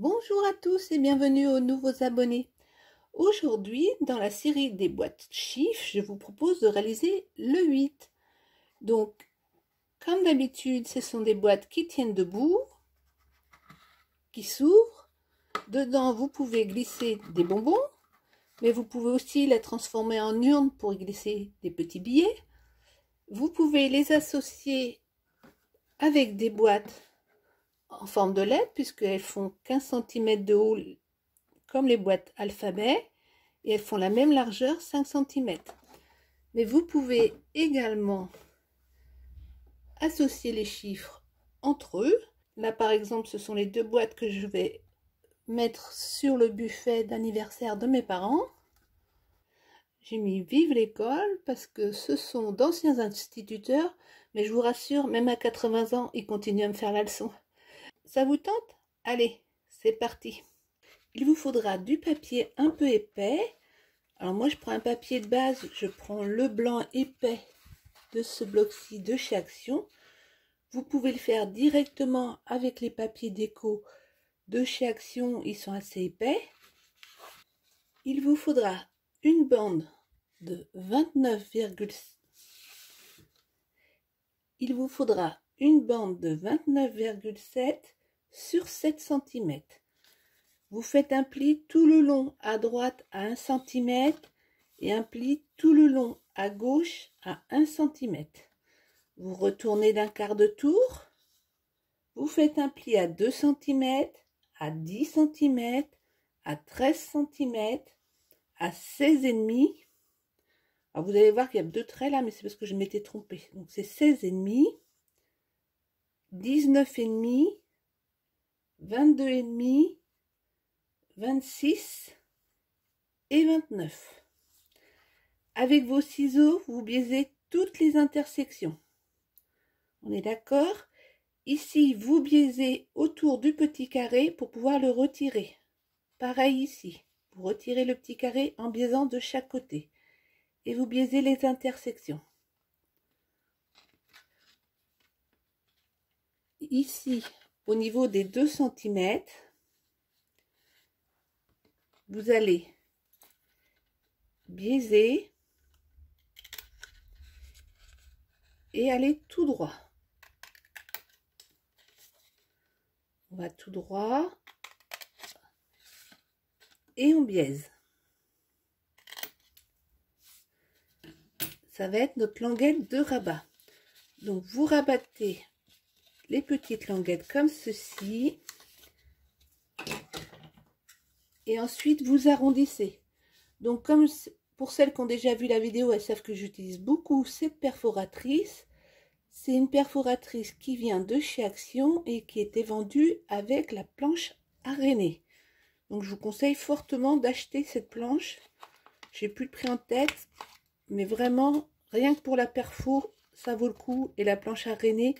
Bonjour à tous et bienvenue aux nouveaux abonnés. Aujourd'hui, dans la série des boîtes chiffres, je vous propose de réaliser le 8. Donc, comme d'habitude, ce sont des boîtes qui tiennent debout, qui s'ouvrent. Dedans, vous pouvez glisser des bonbons, mais vous pouvez aussi les transformer en urne pour y glisser des petits billets. Vous pouvez les associer avec des boîtes en forme de lettres, puisqu'elles font 15 cm de haut comme les boîtes alphabet, et elles font la même largeur, 5 cm. Mais vous pouvez également associer les chiffres entre eux. Là par exemple, ce sont les deux boîtes que je vais mettre sur le buffet d'anniversaire de mes parents. J'ai mis vive l'école parce que ce sont d'anciens instituteurs, mais je vous rassure, même à 80 ans, ils continuent à me faire la leçon. Ça vous tente? Allez, c'est parti. Il vous faudra du papier un peu épais. Alors moi je prends un papier de base, je prends le blanc épais de ce bloc-ci de chez Action. Vous pouvez le faire directement avec les papiers déco de chez Action, ils sont assez épais. Il vous faudra une bande de 29,7 sur 7 cm. Vous faites un pli tout le long à droite à 1 cm et un pli tout le long à gauche à 1 cm. Vous retournez d'un quart de tour. Vous faites un pli à 2 cm, à 10 cm, à 13 cm, à 16,5. Alors vous allez voir qu'il y a deux traits là, mais c'est parce que je m'étais trompée. Donc c'est 16,5, 19,5, 22,5, 26 et 29. Avec vos ciseaux, vous biaisez toutes les intersections. On est d'accord? Ici, vous biaisez autour du petit carré pour pouvoir le retirer. Pareil ici. Vous retirez le petit carré en biaisant de chaque côté. Et vous biaisez les intersections. Ici, au niveau des 2 cm, vous allez biaiser et aller tout droit. On va tout droit et on biaise. Ça va être notre languette de rabat. Donc vous rabattez les petites languettes comme ceci et ensuite vous arrondissez. Donc comme pour celles qui ont déjà vu la vidéo, elles savent que j'utilise beaucoup cette perforatrice. C'est une perforatrice qui vient de chez Action et qui était vendue avec la planche Arénée. Donc je vous conseille fortement d'acheter cette planche. J'ai plus le prix en tête, mais vraiment rien que pour la perfo, ça vaut le coup. Et la planche Arénée,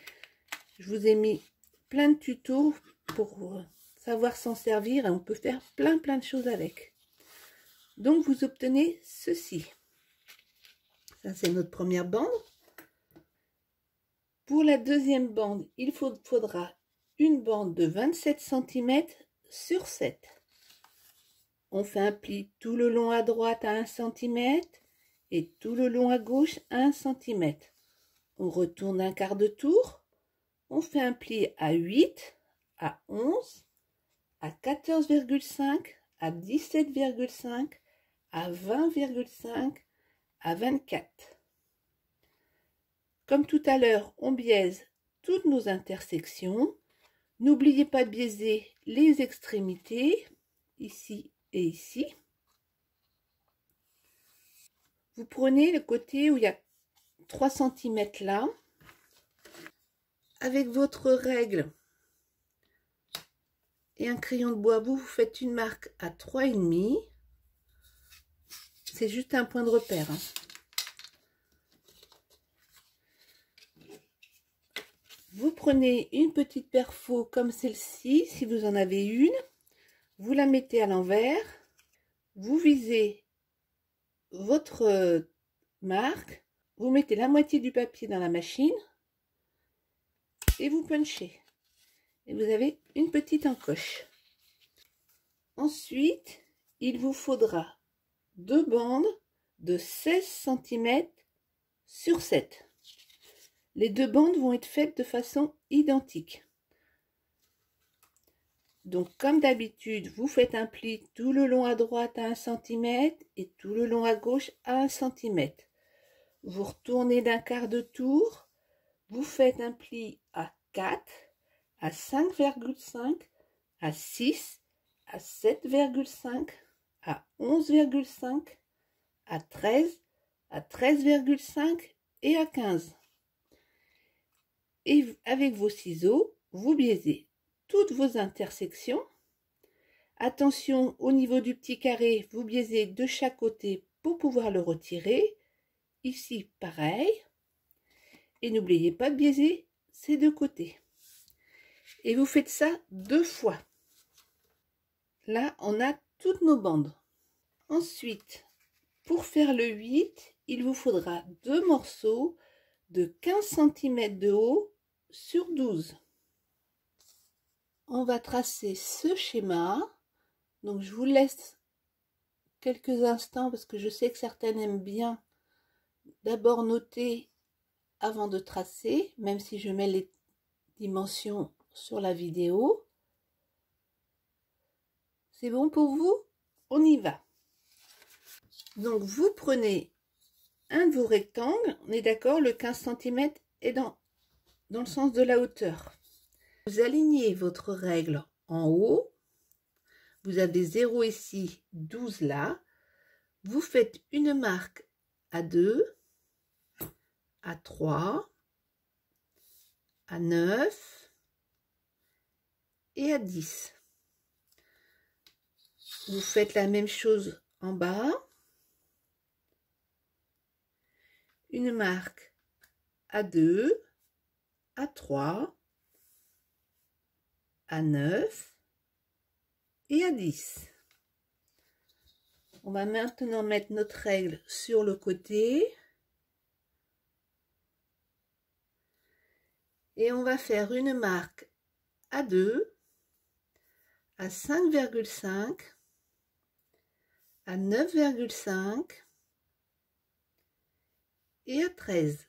je vous ai mis plein de tutos pour savoir s'en servir et on peut faire plein de choses avec. Donc vous obtenez ceci. Ça c'est notre première bande. Pour la deuxième bande, il faudra une bande de 27 cm sur 7. On fait un pli tout le long à droite à 1 cm et tout le long à gauche à 1 cm. On retourne un quart de tour. On fait un pli à 8, à 11, à 14,5, à 17,5, à 20,5, à 24. Comme tout à l'heure, on biaise toutes nos intersections. N'oubliez pas de biaiser les extrémités, ici et ici. Vous prenez le côté où il y a 3 cm là. Avec votre règle et un crayon de bois, vous faites une marque à 3,5. C'est juste un point de repère. Vous prenez une petite perfo comme celle-ci, si vous en avez une, vous la mettez à l'envers, vous visez votre marque, vous mettez la moitié du papier dans la machine et vous punchez. Et vous avez une petite encoche. Ensuite, il vous faudra 2 bandes de 16 cm sur 7. Les 2 bandes vont être faites de façon identique. Donc, comme d'habitude, vous faites un pli tout le long à droite à 1 cm et tout le long à gauche à 1 cm. Vous retournez d'un quart de tour, vous faites un pli à 4, à 5,5, à 6, à 7,5, à 11,5, à 13, à 13,5 et à 15. Et avec vos ciseaux, vous biaisez toutes vos intersections. Attention, au niveau du petit carré, vous biaisez de chaque côté pour pouvoir le retirer. Ici, pareil. Et n'oubliez pas de biaiser ces 2 côtés. Et vous faites ça 2 fois. Là, on a toutes nos bandes. Ensuite, pour faire le 8, il vous faudra 2 morceaux de 15 cm de haut sur 12. On va tracer ce schéma. Donc, je vous laisse quelques instants parce que je sais que certaines aiment bien d'abord noter avant de tracer, même si je mets les dimensions sur la vidéo. C'est bon pour vous? On y va. Donc, vous prenez un de vos rectangles. On est d'accord, le 15 cm est dans le sens de la hauteur. Vous alignez votre règle en haut. Vous avez 0 ici, 12 là. Vous faites une marque à 2, à 3, à 9 et à 10. Vous faites la même chose en bas. Une marque à 2, à 3, à 9 et à 10. On va maintenant mettre notre règle sur le côté. Et on va faire une marque à 2, à 5,5, à 9,5 et à 13.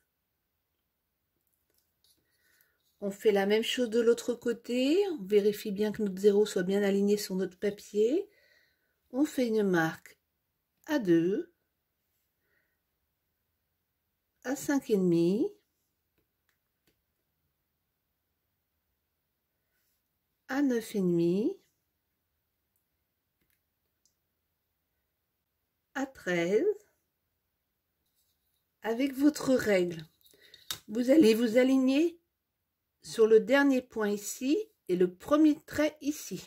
On fait la même chose de l'autre côté. On vérifie bien que notre 0 soit bien aligné sur notre papier. On fait une marque à 2, à 5,5, à 9,5, à 13. Avec votre règle, vous allez vous aligner sur le dernier point ici et le premier trait ici.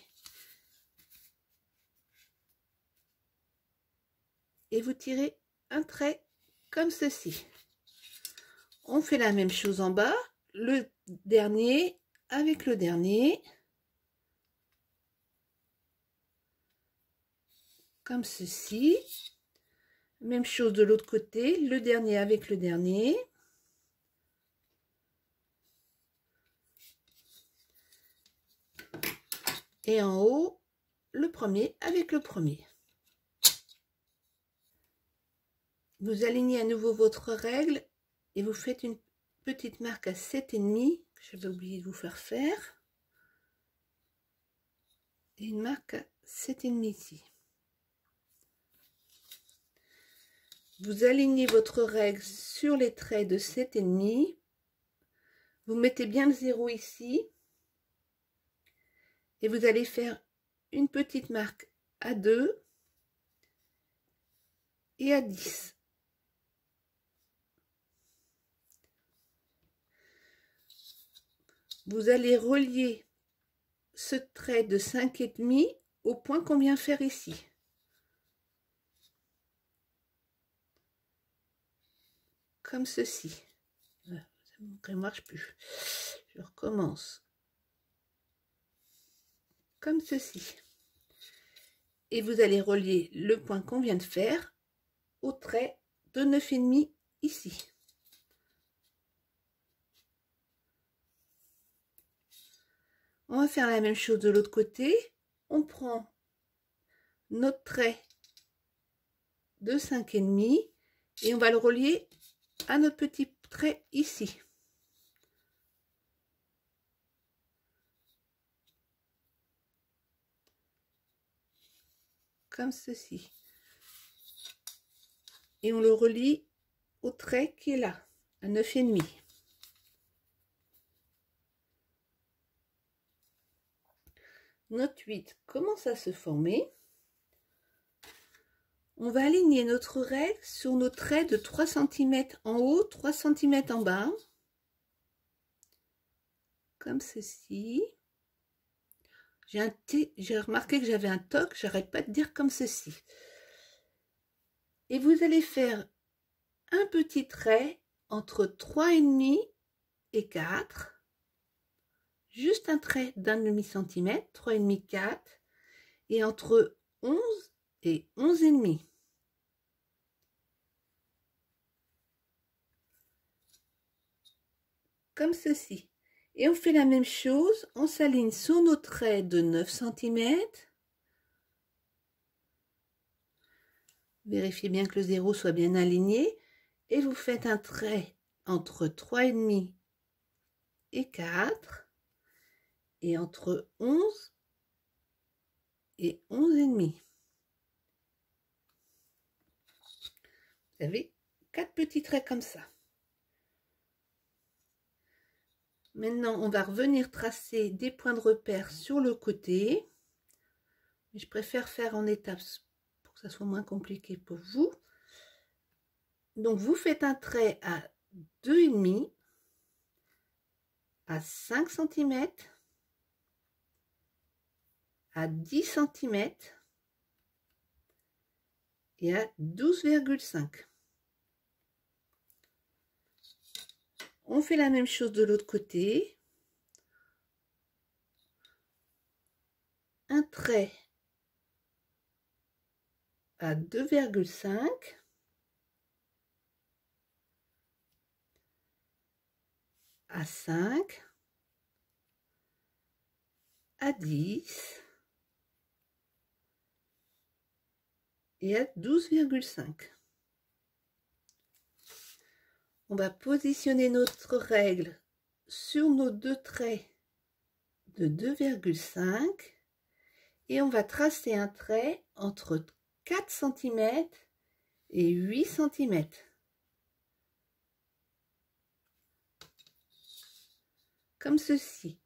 Et vous tirez un trait comme ceci. On fait la même chose en bas, le dernier avec le dernier. Comme ceci. Même chose de l'autre côté, le dernier avec le dernier. Et en haut, le premier avec le premier. Vous alignez à nouveau votre règle et vous faites une petite marque à 7,5 que j'avais oublié de vous faire. Et une marque à 7,5 ici. Vous alignez votre règle sur les traits de 7,5. Vous mettez bien le 0 ici. Et vous allez faire une petite marque à 2 et à 10. Vous allez relier ce trait de 5,5 au point qu'on vient faire ici. Comme ceci. Ça ne marche plus. Je recommence. Comme ceci. Et vous allez relier le point qu'on vient de faire au trait de 9,5 ici. On va faire la même chose de l'autre côté. On prend notre trait de 5,5 et on va le relier à notre petit trait ici. Comme ceci. Et on le relie au trait qui est là, à 9,5. Notre 8 commence à se former. On va aligner notre règle sur nos traits de 3 cm en haut, 3 cm en bas. Comme ceci. J'ai remarqué que j'avais un toc, j'arrête pas de dire comme ceci. Et vous allez faire un petit trait entre 3,5 et 4. Juste un trait d'1,5 cm, 3,5, 4. Et entre 11 et 11,5. Comme ceci. Et on fait la même chose, on s'aligne sur nos traits de 9 cm. Vérifiez bien que le 0 soit bien aligné. Et vous faites un trait entre 3,5 et 4. Et entre 11 et 11,5. Vous avez 4 petits traits comme ça. Maintenant, on va revenir tracer des points de repère sur le côté. Mais je préfère faire en étapes pour que ça soit moins compliqué pour vous. Donc, vous faites un trait à 2,5, à 5 cm, à 10 cm et à 12,5. On fait la même chose de l'autre côté. Un trait à 2,5, à 5, à 10 et à 12,5. On va positionner notre règle sur nos deux traits de 2,5 et on va tracer un trait entre 4 cm et 8 cm. Comme ceci.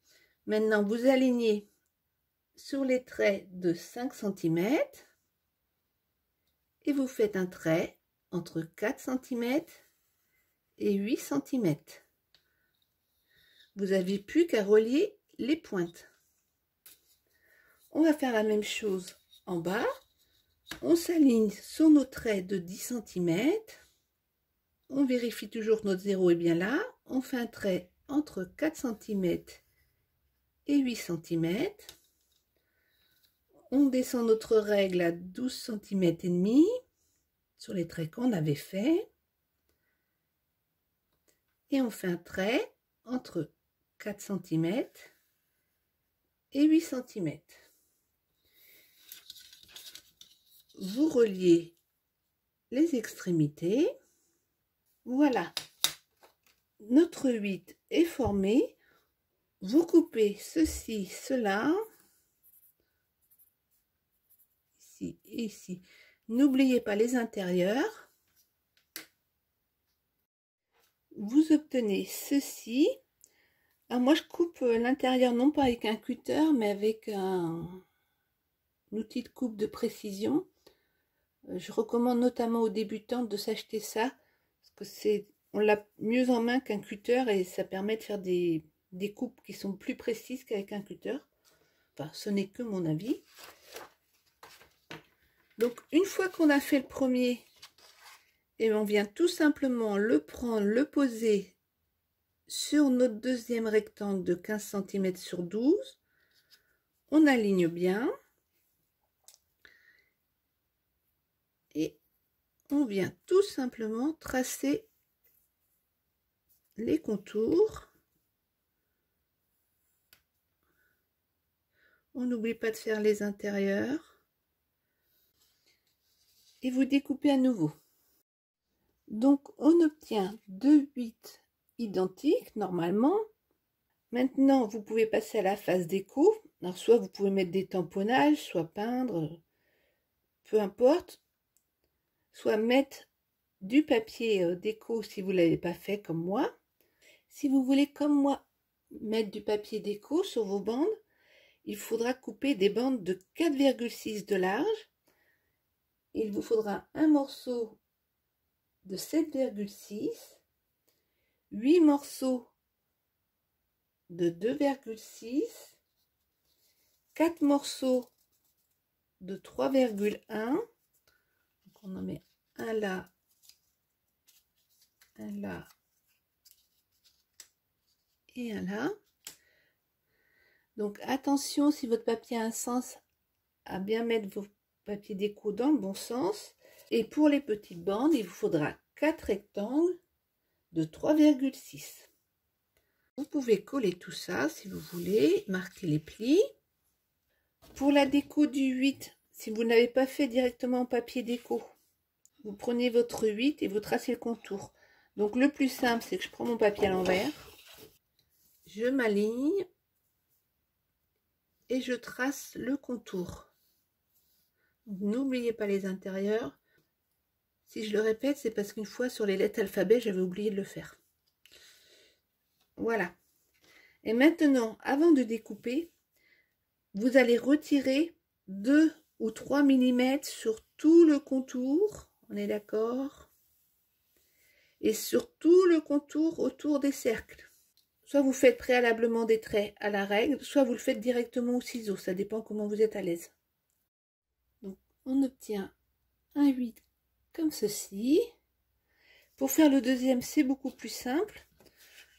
Maintenant, vous alignez sur les traits de 5 cm et vous faites un trait entre 4 cm et 8 cm. Vous n'avez plus qu'à relier les pointes. On va faire la même chose en bas. On s'aligne sur nos traits de 10 cm. On vérifie toujours que notre 0 est bien là. On fait un trait entre 4 cm et 8 cm. On descend notre règle à 12 cm et demi sur les traits qu'on avait fait. Et on fait un trait entre 4 cm et 8 cm. Vous reliez les extrémités. Voilà, notre 8 est formé. Vous coupez ceci, cela, ici et ici. N'oubliez pas les intérieurs. Vous obtenez ceci. Alors moi, je coupe l'intérieur non pas avec un cutter, mais avec un outil de coupe de précision. Je recommande notamment aux débutants de s'acheter ça, parce que on l'a mieux en main qu'un cutter et ça permet de faire des coupes qui sont plus précises qu'avec un cutter. Enfin, ce n'est que mon avis. Donc, une fois qu'on a fait le premier, et on vient tout simplement le prendre, le poser sur notre deuxième rectangle de 15 cm sur 12. On aligne bien. Et on vient tout simplement tracer les contours. On n'oublie pas de faire les intérieurs. et vous découpez à nouveau. Donc on obtient 2 8 identiques normalement. Maintenant vous pouvez passer à la phase déco. Alors soit vous pouvez mettre des tamponnages, soit peindre, peu importe, soit mettre du papier déco si vous ne l'avez pas fait comme moi. Si vous voulez comme moi mettre du papier déco sur vos bandes, il faudra couper des bandes de 4,6 de large. Il vous faudra un morceau de 7,6, 8 morceaux de 2,6, 4 morceaux de 3,1. Donc on en met un là, et un là. Donc attention, si votre papier a un sens, à bien mettre vos papiers déco dans le bon sens. Et pour les petites bandes, il vous faudra 4 rectangles de 3,6. Vous pouvez coller tout ça si vous voulez, marquer les plis. Pour la déco du 8, si vous n'avez pas fait directement en papier déco, vous prenez votre 8 et vous tracez le contour. Donc le plus simple, c'est que je prends mon papier à l'envers, je m'aligne et je trace le contour. N'oubliez pas les intérieurs. Si je le répète, c'est parce qu'une fois sur les lettres alphabet, j'avais oublié de le faire. Voilà. Et maintenant, avant de découper, vous allez retirer 2 ou 3 mm sur tout le contour. On est d'accord? Et sur tout le contour autour des cercles. Soit vous faites préalablement des traits à la règle, soit vous le faites directement au ciseau. Ça dépend comment vous êtes à l'aise. Donc, on obtient un 8 comme ceci. Pour faire le deuxième, c'est beaucoup plus simple.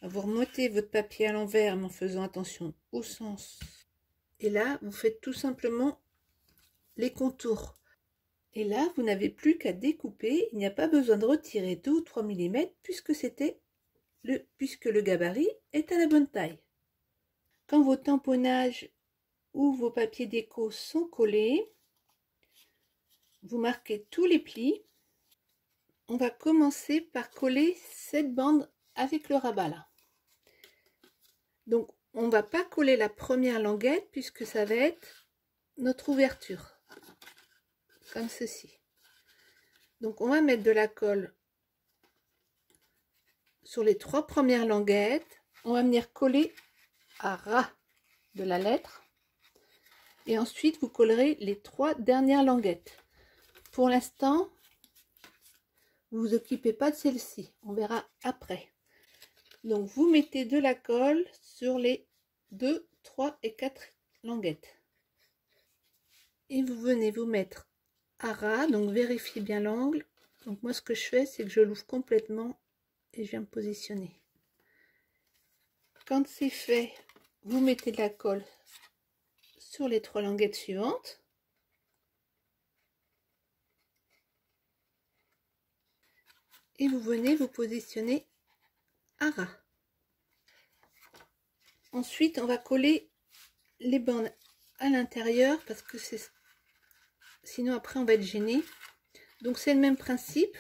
Vous remontez votre papier à l'envers en faisant attention au sens. Et là, vous faites tout simplement les contours. Et là, vous n'avez plus qu'à découper. Il n'y a pas besoin de retirer 2 ou 3 mm puisque le gabarit est à la bonne taille. Quand vos tamponnages ou vos papiers déco sont collés, vous marquez tous les plis. On va commencer par coller cette bande avec le rabat là. Donc on ne va pas coller la première languette puisque ça va être notre ouverture, comme ceci. Donc on va mettre de la colle sur les 3 premières languettes. On va venir coller à ras de la lettre et ensuite vous collerez les 3 dernières languettes. Pour l'instant, vous vous occupez pas de celle-ci, on verra après. Donc vous mettez de la colle sur les 2, 3 et 4 languettes et vous venez vous mettre à ras, donc vérifiez bien l'angle. Donc moi ce que je fais, c'est que je l'ouvre complètement et je viens me positionner. Quand c'est fait, vous mettez de la colle sur les 3 languettes suivantes. Et vous venez vous positionner à ras. Ensuite, on va coller les bandes à l'intérieur parce que sinon après on va être gêné. Donc c'est le même principe.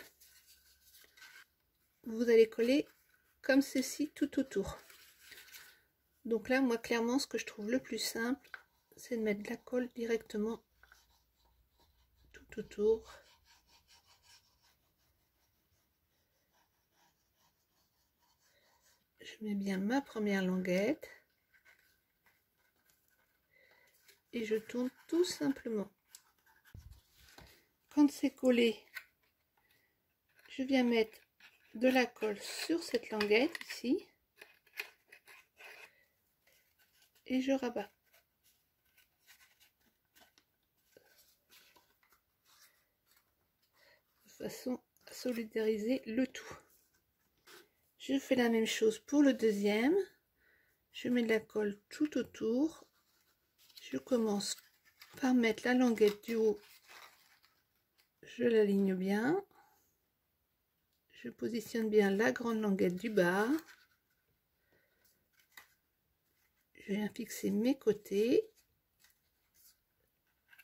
Vous allez coller comme ceci tout autour. Donc là, moi clairement, ce que je trouve le plus simple, c'est de mettre de la colle directement tout autour. Je mets bien ma première languette et je tourne tout simplement. Quand c'est collé, je viens mettre de la colle sur cette languette ici et je rabats. De façon à solidariser le tout. Je fais la même chose pour le deuxième. Je mets de la colle tout autour. Je commence par mettre la languette du haut. Je l'aligne bien. Je positionne bien la grande languette du bas. Je viens fixer mes côtés.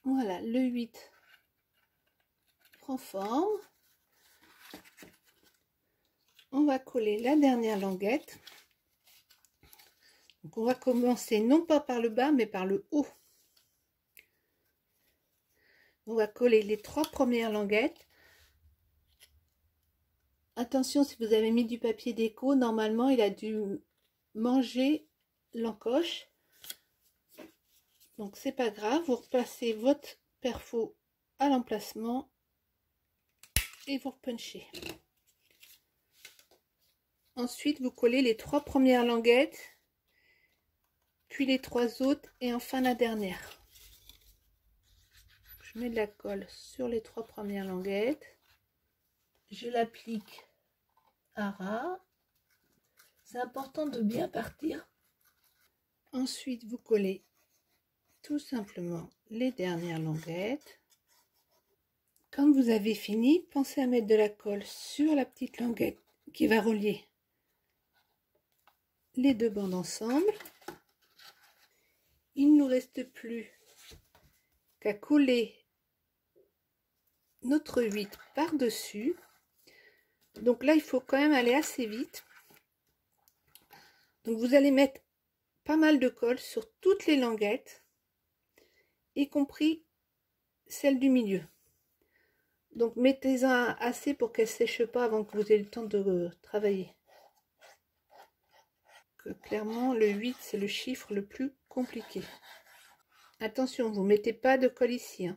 Voilà, le 8 prend forme. On va coller la dernière languette. Donc on va commencer non pas par le bas mais par le haut. On va coller les 3 premières languettes. Attention, si vous avez mis du papier déco, normalement il a dû manger l'encoche. Donc c'est pas grave, vous replacez votre perfo à l'emplacement et vous repunchez. Ensuite, vous collez les 3 premières languettes, puis les 3 autres et enfin la dernière. Je mets de la colle sur les 3 premières languettes. Je l'applique à ras. C'est important de bien partir. Ensuite, vous collez tout simplement les dernières languettes. Quand vous avez fini, pensez à mettre de la colle sur la petite languette qui va relier les 2 bandes ensemble. Il ne nous reste plus qu'à coller notre 8 par-dessus. Donc là, il faut quand même aller assez vite. Donc vous allez mettre pas mal de colle sur toutes les languettes, y compris celle du milieu. Donc mettez-en assez pour qu'elle ne sèche pas avant que vous ayez le temps de travailler. Clairement, le 8, c'est le chiffre le plus compliqué. Attention, vous ne mettez pas de colle ici. Hein.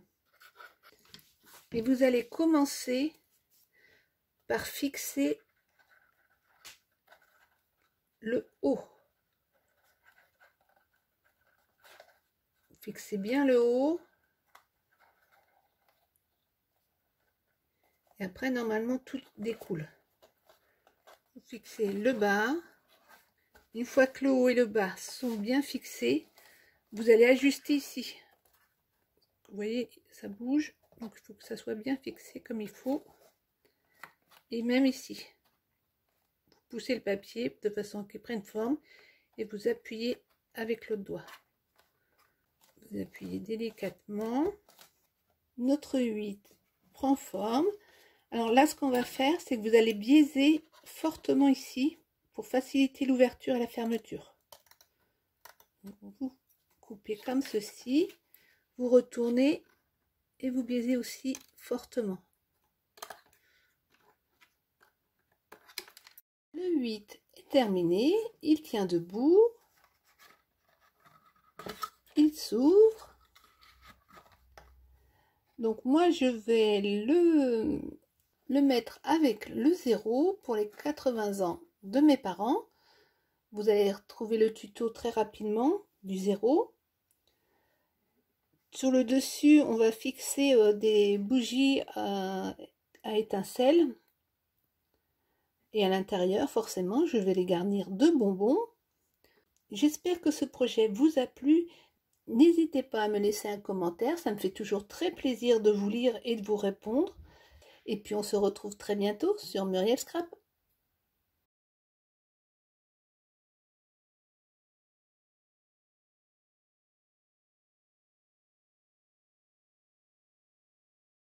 Et vous allez commencer par fixer le haut. Fixez bien le haut. Et après, normalement, tout découle. Vous fixez le bas. Une fois que le haut et le bas sont bien fixés, vous allez ajuster ici. Vous voyez, ça bouge. Donc, il faut que ça soit bien fixé comme il faut. Et même ici. Vous poussez le papier de façon qu'il prenne forme. Et vous appuyez avec l'autre doigt. Vous appuyez délicatement. Notre 8 prend forme. Alors là, ce qu'on va faire, c'est que vous allez biaiser fortement ici pour faciliter l'ouverture et la fermeture. Vous coupez comme ceci, vous retournez et vous biaisez aussi fortement. Le 8 est terminé, il tient debout, il s'ouvre. Donc moi je vais le mettre avec le 0 pour les 80 ans de mes parents. Vous allez retrouver le tuto très rapidement du 0. Sur le dessus, on va fixer des bougies à étincelles. Et à l'intérieur, forcément, je vais les garnir de bonbons. J'espère que ce projet vous a plu. N'hésitez pas à me laisser un commentaire. Ça me fait toujours très plaisir de vous lire et de vous répondre. Et puis on se retrouve très bientôt sur Muriel Scrap.